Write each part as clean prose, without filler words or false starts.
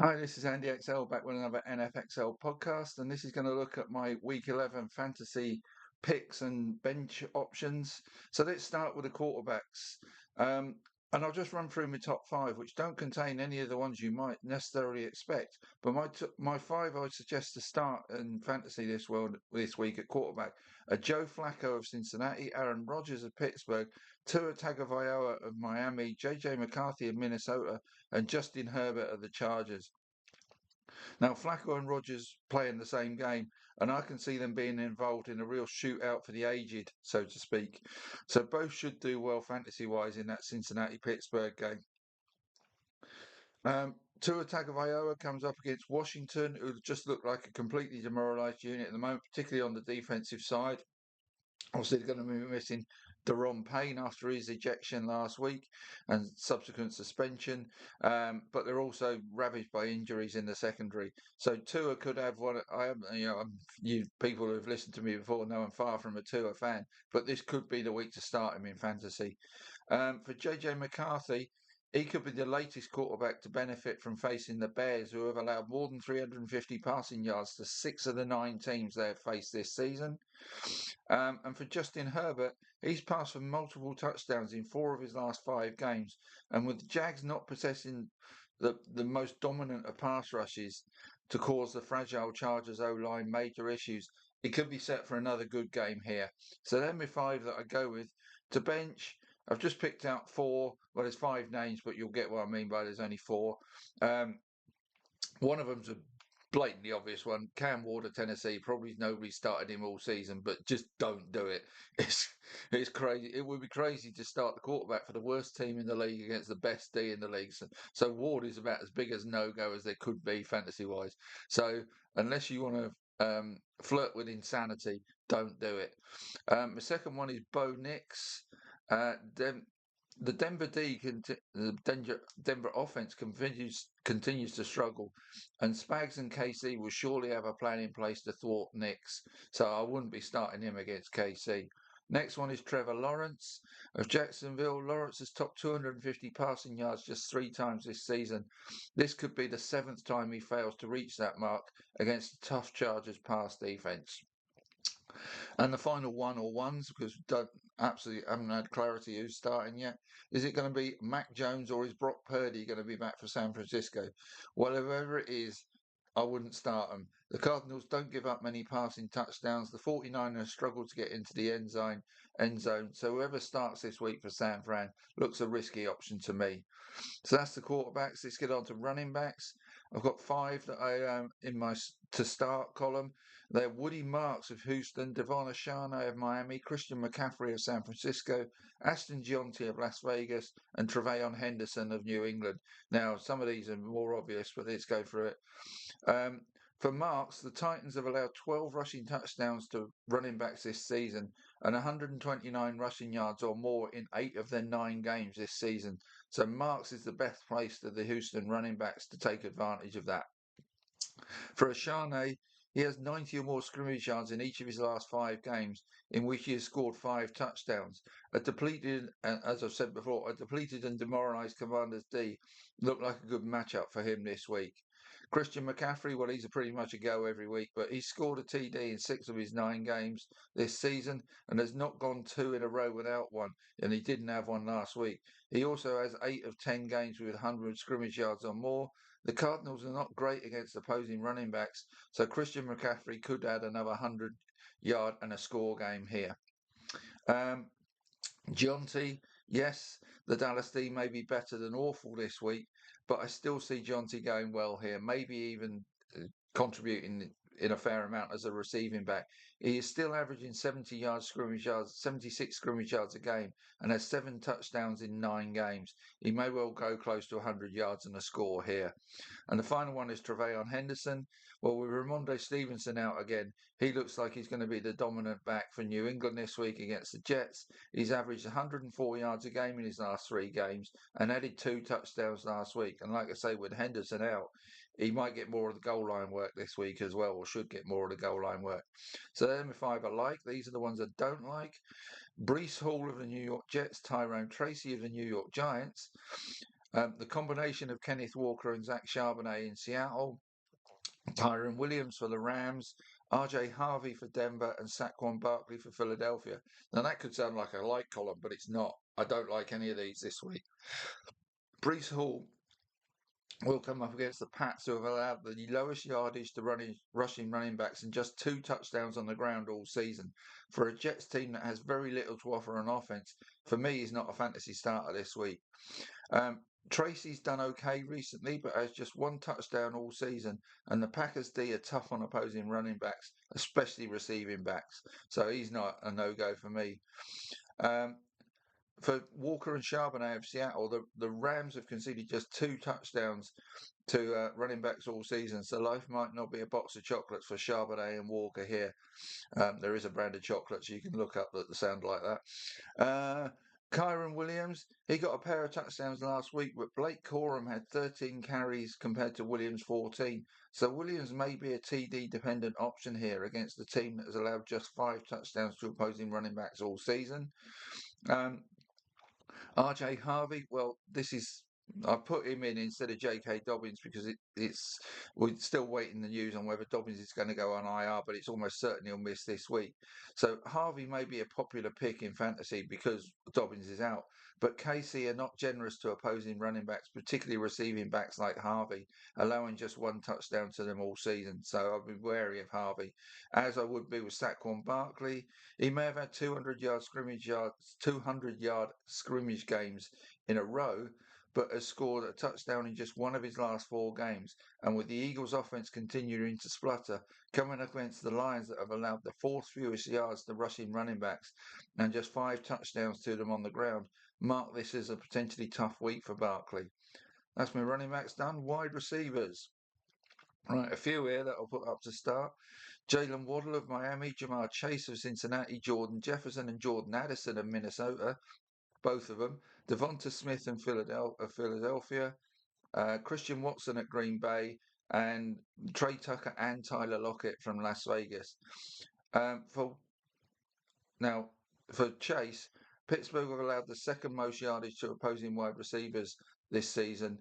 Hi, this is Andy XL back with another NFXL podcast, and this is going to look at my Week 11 fantasy picks and bench options. So let's start with the quarterbacks. Um, and I'll just run through my top five, which don't contain any of the ones you might necessarily expect. But my five I would suggest to start in fantasy this week at quarterback are Joe Flacco of Cincinnati, Aaron Rodgers of Pittsburgh, Tua Tagovailoa of Miami, JJ McCarthy of Minnesota, and Justin Herbert of the Chargers. Now, Flacco and Rodgers play in the same game, and I can see them being involved in a real shootout for the aged, so to speak. So both should do well fantasy-wise in that Cincinnati-Pittsburgh game. Tua Tagovailoa comes up against Washington, who just look like a completely demoralised unit at the moment, particularly on the defensive side. Obviously, they're going to be missing Daron Payne after his ejection last week and subsequent suspension, but they're also ravaged by injuries in the secondary. So Tua could have one. You people who have listened to me before know I'm far from a Tua fan, but this could be the week to start him in fantasy. For JJ McCarthy, he could be the latest quarterback to benefit from facing the Bears, who have allowed more than 350 passing yards to six of the nine teams they have faced this season. And for Justin Herbert, he's passed for multiple touchdowns in four of his last five games. And with the Jags not possessing the most dominant of pass rushes to cause the fragile Chargers O-line major issues, he could be set for another good game here. So then my five that I go with to bench. I've just picked out four. Well, there's five names, but you'll get what I mean by there's only four. Um, One of them's a blatantly obvious one. Cam Ward, Tennessee. Probably nobody started him all season, but just don't do it. It's crazy. It would be crazy to start the quarterback for the worst team in the league against the best D in the league. So Ward is about as big as no go as there could be fantasy wise. So unless you want to flirt with insanity, don't do it. The second one is Bo Nix. Uh, the Denver offense continues to struggle, and Spags and KC will surely have a plan in place to thwart Nix. So I wouldn't be starting him against KC. Next one is Trevor Lawrence of Jacksonville. Lawrence has topped 250 passing yards just three times this season. This could be the seventh time he fails to reach that mark against the tough Chargers pass defense. And the final one or ones, because we don't absolutely haven't had clarity who's starting yet. Is it going to be Mac Jones or is Brock Purdy going to be back for San Francisco? Whatever it is, I wouldn't start them. The Cardinals don't give up many passing touchdowns. The 49ers struggle to get into the end zone. So whoever starts this week for San Fran looks a risky option to me. So that's the quarterbacks. Let's get on to running backs. I've got five that I in my to start column. They're Woody Marks of Houston, Devon Achane of Miami, Christian McCaffrey of San Francisco, Aston Gionti of Las Vegas, and Trevayon Henderson of New England. Now, some of these are more obvious, but let's go through it. Um, for Marks, the Titans have allowed 12 rushing touchdowns to running backs this season and 129 rushing yards or more in 8 of their 9 games this season. So Marks is the best place to the Houston running backs to take advantage of that. For Achane, he has 90 or more scrimmage yards in each of his last 5 games, in which he has scored 5 touchdowns. As I've said before, a depleted and demoralised Commanders D looked like a good matchup for him this week. Christian McCaffrey, well, he's pretty much a go every week, but he's scored a TD in 6 of his 9 games this season and has not gone 2 in a row without one, and he didn't have one last week. He also has 8 of 10 games with 100 scrimmage yards or more. The Cardinals are not great against opposing running backs, so Christian McCaffrey could add another 100-yard and a score game here. Um, Gionti, yes, the Dallas D may be better than awful this week, but I still see Gionti going well here, maybe even contributing in a fair amount as a receiving back. He is still averaging 76 scrimmage yards a game, and has 7 touchdowns in 9 games. He may well go close to 100 yards and a score here. And the final one is Trevayon Henderson. Well, with Rhamondre Stevenson out again, he looks like he's going to be the dominant back for New England this week against the Jets. He's averaged 104 yards a game in his last 3 games and added 2 touchdowns last week. And like I say, with Henderson out, he might get more of the goal line work this week as well, or should get more of the goal line work. So them the five I like. These are the ones I don't like. Breece Hall of the New York Jets, Tyrone Tracy of the New York Giants, The combination of Kenneth Walker and Zach Charbonnet in Seattle, Tyron Williams for the Rams, RJ Harvey for Denver, and Saquon Barkley for Philadelphia. Now, that could sound like a like column, but it's not. I don't like any of these this week. Breece Hall will come up against the Pats, who have allowed the lowest yardage to rushing running backs and just 2 touchdowns on the ground all season. For a Jets team that has very little to offer on offense, for me, he's not a fantasy starter this week. Tracy's done okay recently, but has just 1 touchdown all season, and the Packers D are tough on opposing running backs, especially receiving backs. So he's not a no-go for me. For Walker and Charbonnet of Seattle, the Rams have conceded just 2 touchdowns to running backs all season, so life might not be a box of chocolates for Charbonnet and Walker here. There is a brand of chocolates you can look up that sound like that. Kyron Williams, he got a pair of touchdowns last week, but Blake Corum had 13 carries compared to Williams' 14. So Williams may be a TD-dependent option here against a team that has allowed just 5 touchdowns to opposing running backs all season. RJ Harvey, well, I put him in instead of J.K. Dobbins because we're still waiting the news on whether Dobbins is going to go on IR, but it's almost certain he'll miss this week. So Harvey may be a popular pick in fantasy because Dobbins is out, but KC are not generous to opposing running backs, particularly receiving backs like Harvey, allowing just 1 touchdown to them all season. So I'll be wary of Harvey, as I would be with Saquon Barkley. He may have had 200-yard scrimmage games in a row, but has scored a touchdown in just 1 of his last 4 games. And with the Eagles' offense continuing to splutter, coming up against the Lions that have allowed the 4th fewest yards to rushing running backs and just 5 touchdowns to them on the ground, mark this as a potentially tough week for Barkley. That's my running backs done. Wide receivers. Right, a few here that I'll put up to start. Jalen Waddle of Miami, Jamar Chase of Cincinnati, Jordan Jefferson and Jordan Addison of Minnesota, both of them. Devonta Smith of Philadelphia, Christian Watson at Green Bay, and Trey Tucker and Tyler Lockett from Las Vegas. For Chase, Pittsburgh have allowed the 2nd most yardage to opposing wide receivers this season,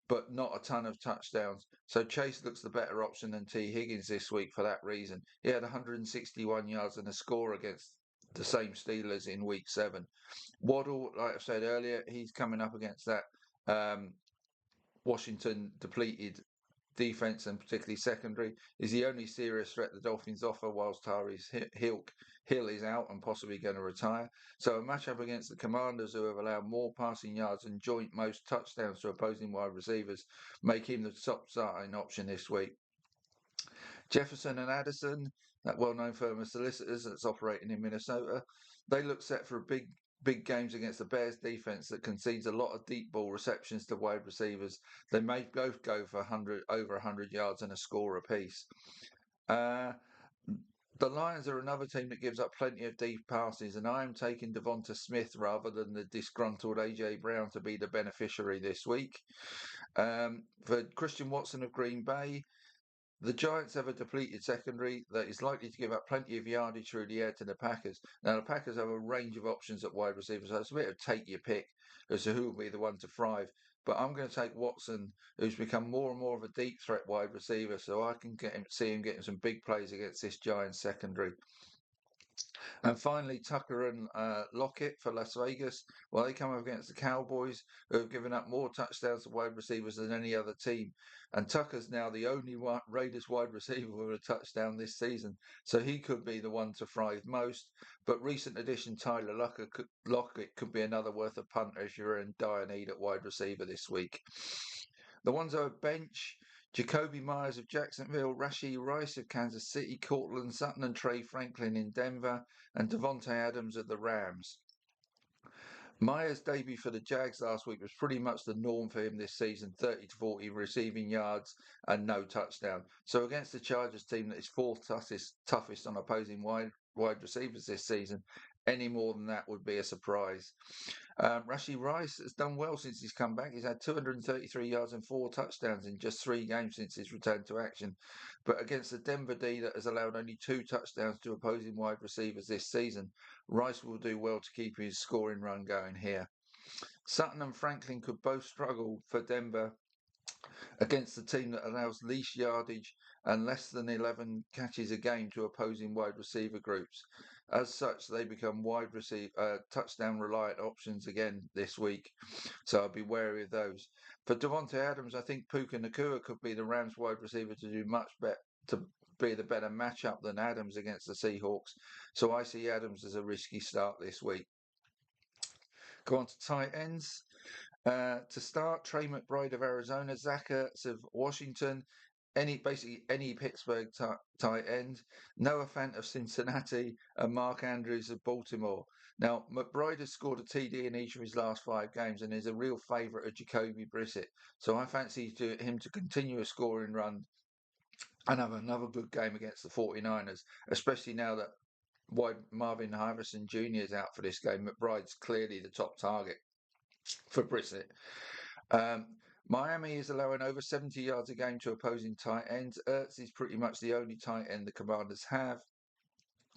but not a ton of touchdowns. So Chase looks the better option than T. Higgins this week for that reason. He had 161 yards and a score against the same Steelers in week 7. Waddle, like I said earlier, he's coming up against that Washington depleted defense and particularly secondary. Is the only serious threat the Dolphins offer whilst Tyrese Hill is out and possibly going to retire. So a matchup against the Commanders, who have allowed more passing yards and joint most touchdowns to opposing wide receivers, make him the top starting option this week. Jefferson and Addison, that well-known firm of solicitors that's operating in Minnesota, they look set for big games against the Bears defense that concedes a lot of deep ball receptions to wide receivers. They may both go for over 100 yards and a score apiece. The Lions are another team that gives up plenty of deep passes, and I am taking Devonta Smith rather than the disgruntled A.J. Brown to be the beneficiary this week. For Christian Watson of Green Bay, the Giants have a depleted secondary that is likely to give up plenty of yardage through the air to the Packers. Now, the Packers have a range of options at wide receivers, so it's a bit of take your pick as to who will be the one to thrive. But I'm going to take Watson, who's become more and more of a deep threat wide receiver, so I can see him getting some big plays against this Giants secondary. And finally, Tucker and Lockett for Las Vegas. Well, they come up against the Cowboys, who have given up more touchdowns to wide receivers than any other team. And Tucker's now the only Raiders wide receiver with a touchdown this season. So he could be the one to thrive most. But recent addition Tyler Lockett could be another worth a punt if you're in dire need at wide receiver this week. The ones I would bench: Jacoby Myers of Jacksonville, Rashee Rice of Kansas City, Courtland Sutton and Trey Franklin in Denver, and Davante Adams of the Rams. Myers' debut for the Jags last week was pretty much the norm for him this season, 30 to 40 receiving yards and no touchdown. So against the Chargers team that is 4th toughest on opposing wide receivers this season, any more than that would be a surprise. Rashee Rice has done well since he's come back. He's had 233 yards and 4 touchdowns in just 3 games since his return to action. But against the Denver D that has allowed only 2 touchdowns to opposing wide receivers this season, Rice will do well to keep his scoring run going here. Sutton and Franklin could both struggle for Denver against the team that allows least yardage and less than 11 catches a game to opposing wide receiver groups. As such, they become touchdown reliant options again this week. So I'll be wary of those. For Davante Adams, I think Puka Nacua could be the Rams wide receiver to do much better, to be the better matchup than Adams against the Seahawks. So I see Adams as a risky start this week. Go on to tight ends. To start, Trey McBride of Arizona, Zach Ertz of Washington, basically any Pittsburgh tight end, Noah Fant of Cincinnati, and Mark Andrews of Baltimore. Now, McBride has scored a TD in each of his last 5 games and is a real favourite of Jacoby Brissett. So I fancy him to continue a scoring run and have another good game against the 49ers, especially now that Marvin Harrison Jr. is out for this game. McBride's clearly the top target for Brissett. Miami is allowing over 70 yards a game to opposing tight ends. Ertz is pretty much the only tight end the Commanders have.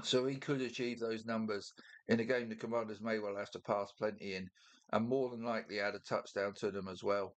So he could achieve those numbers in a game the Commanders may well have to pass plenty in and more than likely add a touchdown to them as well.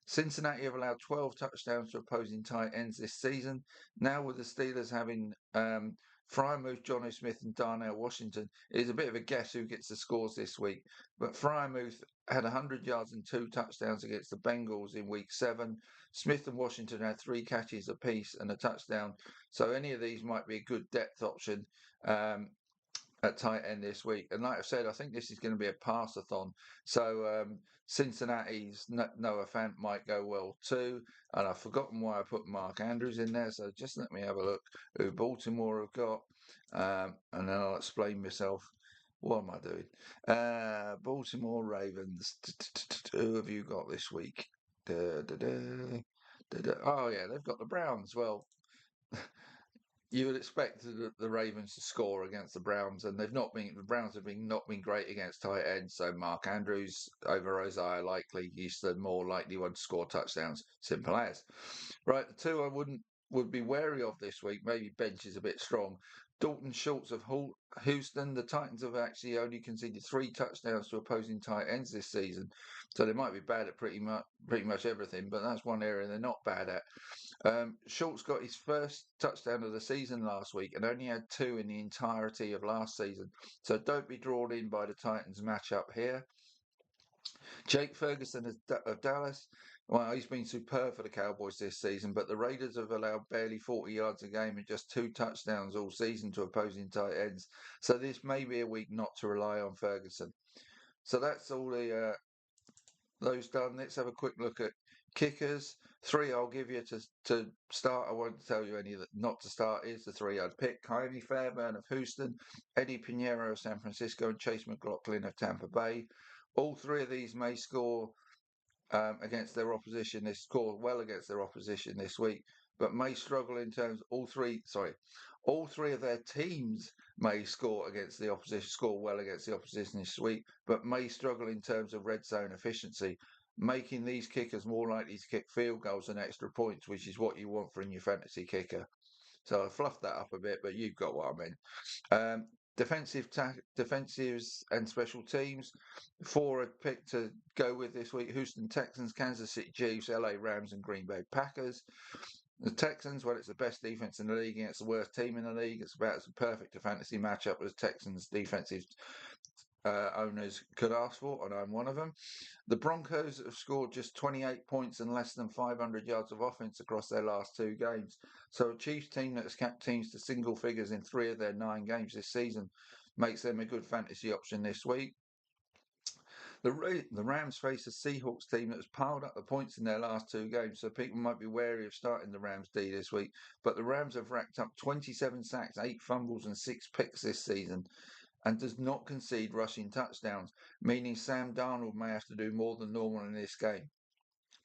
Cincinnati have allowed 12 touchdowns to opposing tight ends this season. Now with the Steelers having Freiermuth, Jonnu Smith and Darnell Washington, it is a bit of a guess who gets the scores this week. But Freiermuth had 100 yards and 2 touchdowns against the Bengals in week 7. Smith and Washington had 3 catches apiece and a touchdown. So any of these might be a good depth option at tight end this week. And like I said, I think this is going to be a pass-a-thon. So Cincinnati's Noah Fant might go well too. And I've forgotten why I put Mark Andrews in there. So just let me have a look who Baltimore have got. And then I'll explain myself. What am I doing? Baltimore Ravens. Who have you got this week? Oh, yeah, they've got the Browns. Well, you would expect the Ravens to score against the Browns, and the Browns have not been great against tight ends. So Mark Andrews over Isaiah Likely, he's the more likely one to score touchdowns. Simple as. Right, the two I would be wary of this week. Maybe bench is a bit strong. Dalton Schultz of Houston. The Titans have actually only conceded 3 touchdowns to opposing tight ends this season, so they might be bad at pretty much everything. But that's one area they're not bad at. Schultz got his first touchdown of the season last week and only had 2 in the entirety of last season. So don't be drawn in by the Titans matchup here. Jake Ferguson of Dallas. Well, he's been superb for the Cowboys this season, but the Raiders have allowed barely 40 yards a game and just 2 touchdowns all season to opposing tight ends. So this may be a week not to rely on Ferguson. So that's all those done. Let's have a quick look at kickers. 3 I'll give you to start. I won't tell you any that not to start is the 3 I'd pick. Kymie Fairbairn of Houston, Eddie Pinheiro of San Francisco, and Chase McLaughlin of Tampa Bay. All 3 of these may score against their opposition. They score well against their opposition this week, but may struggle in terms. All three of their teams may score well against the opposition this week, but may struggle in terms of red zone efficiency, making these kickers more likely to kick field goals and extra points, which is what you want from your fantasy kicker. So I fluffed that up a bit, but you've got what I mean. Defensives and special teams. 4 I'd picked to go with this week: Houston Texans, Kansas City Chiefs, LA Rams, and Green Bay Packers. The Texans, well, it's the best defense in the league against the worst team in the league. It's about as perfect a fantasy matchup as Texans defensive owners could ask for, and I'm one of them. The Broncos have scored just 28 points and less than 500 yards of offense across their last 2 games. So a Chiefs team that has capped teams to single figures in 3 of their 9 games this season makes them a good fantasy option this week. The Rams face a Seahawks team that has piled up the points in their last 2 games, so people might be wary of starting the Rams D this week. But the Rams have racked up 27 sacks, 8 fumbles, and 6 picks this season, and does not concede rushing touchdowns, meaning Sam Darnold may have to do more than normal in this game,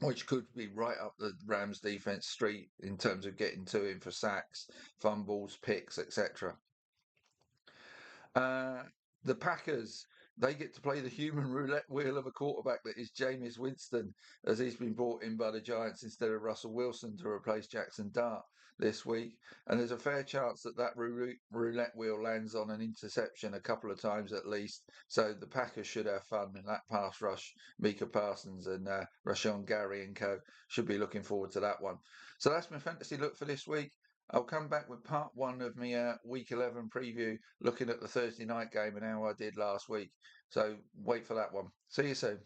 which could be right up the Rams defense street in terms of getting to him for sacks, fumbles, picks, etc. The Packers, they get to play the human roulette wheel of a quarterback that is Jameis Winston, as he's been brought in by the Giants instead of Russell Wilson to replace Jackson Dart this week. And there's a fair chance that roulette wheel lands on an interception a couple of times at least. So the Packers should have fun in that pass rush. Micah Parsons and Rashawn Gary and co. should be looking forward to that one. So that's my fantasy look for this week. I'll come back with part one of my week 11 preview, looking at the Thursday night game and how I did last week. So wait for that one. See you soon.